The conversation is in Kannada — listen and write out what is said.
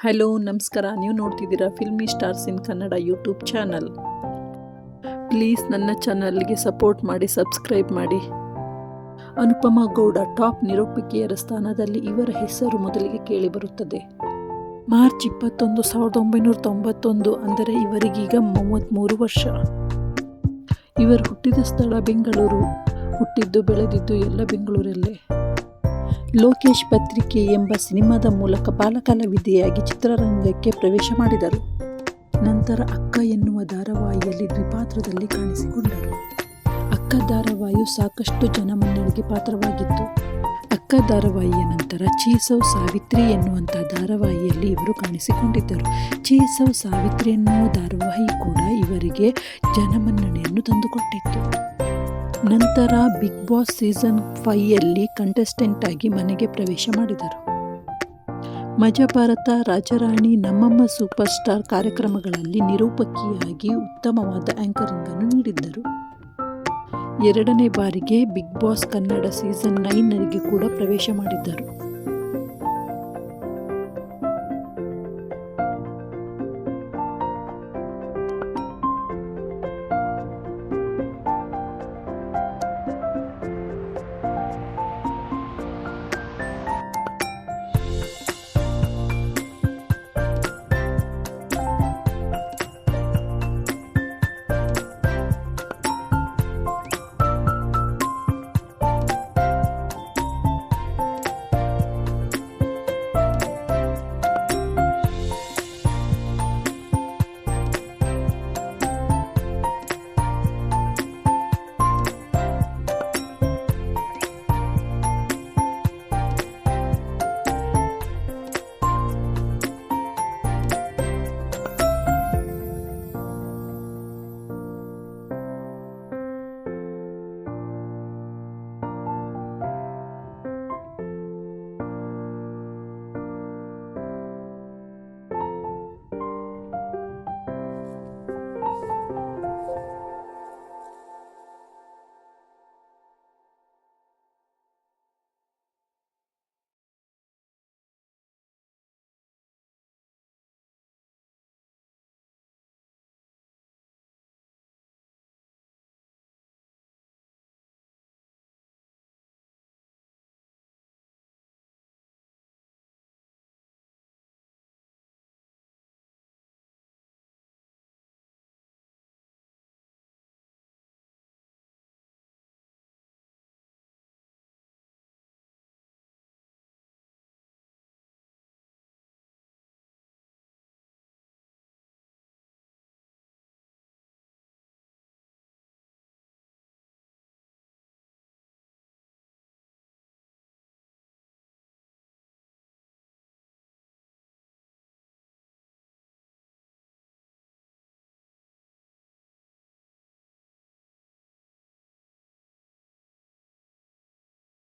ಹಲೋ ನಮಸ್ಕಾರ. ನೀವು ನೋಡ್ತಿದ್ದೀರಾ filmy stars in Kannada YouTube channel. Please ನನ್ನ ಚಾನಲ್ಗೆ ಸಪೋರ್ಟ್ ಮಾಡಿ, ಸಬ್ಸ್ಕ್ರೈಬ್ ಮಾಡಿ. ಅನುಪಮಾ ಗೌಡ ಟಾಪ್ ನಿರೂಪಕಿಯರ ಸ್ಥಾನದಲ್ಲಿ ಇವರ ಹೆಸರು ಮೊದಲಿಗೆ ಕೇಳಿಬರುತ್ತದೆ. ಮಾರ್ಚ್ 21, 1991 ಅಂದರೆ ಇವರಿಗೀಗ 33 ವರ್ಷ. ಇವರು ಹುಟ್ಟಿದ ಸ್ಥಳ ಬೆಂಗಳೂರು, ಹುಟ್ಟಿದ್ದು ಬೆಳೆದಿದ್ದು ಎಲ್ಲ ಬೆಂಗಳೂರಲ್ಲೇ. ಲೋಕೇಶ್ ಪತ್ರಿಕೆ ಎಂಬ ಸಿನಿಮಾದ ಮೂಲಕ ಬಾಲಕಲಾವಿದೆಯಾಗಿ ಚಿತ್ರರಂಗಕ್ಕೆ ಪ್ರವೇಶ ಮಾಡಿದರು. ನಂತರ ಅಕ್ಕ ಎನ್ನುವ ಧಾರಾವಾಹಿಯಲ್ಲಿ ದ್ವಿಪಾತ್ರದಲ್ಲಿ ಕಾಣಿಸಿಕೊಂಡರು. ಅಕ್ಕ ಧಾರಾವಾಹಿಯು ಸಾಕಷ್ಟು ಜನಮನ್ನಣೆಗೆ ಪಾತ್ರವಾಗಿತ್ತು. ಅಕ್ಕ ಧಾರಾವಾಹಿಯ ನಂತರ ಚೀಸೌ ಸಾವಿತ್ರಿ ಎನ್ನುವಂಥ ಧಾರಾವಾಹಿಯಲ್ಲಿ ಇವರು ಕಾಣಿಸಿಕೊಂಡಿದ್ದರು. ಚೀಸೌ ಸಾವಿತ್ರಿ ಎನ್ನುವ ಧಾರಾವಾಹಿ ಕೂಡ ಇವರಿಗೆ ಜನಮನ್ನಣೆಯನ್ನು ತಂದುಕೊಟ್ಟಿತ್ತು. ನಂತರ ಬಿಗ್ ಬಾಸ್ ಸೀಸನ್ 5ಯಲ್ಲಿ ಕಂಟೆಸ್ಟೆಂಟ್ ಆಗಿ ಮನೆಗೆ ಪ್ರವೇಶ ಮಾಡಿದರು. ಮಜಾ ಭಾರತ, ರಾಜರಾಣಿ, ನಮ್ಮಮ್ಮ ಸೂಪರ್ ಸ್ಟಾರ್ ಕಾರ್ಯಕ್ರಮಗಳಲ್ಲಿ ನಿರೂಪಕಿಯಾಗಿ ಉತ್ತಮವಾದ ಆಂಕರಿಂಗ್ ಅನ್ನು ನೀಡಿದ್ದರು. 2ನೇ ಬಾರಿಗೆ ಬಿಗ್ ಬಾಸ್ ಕನ್ನಡ ಸೀಸನ್ 9ಗೆ ಕೂಡ ಪ್ರವೇಶ ಮಾಡಿದ್ದರು.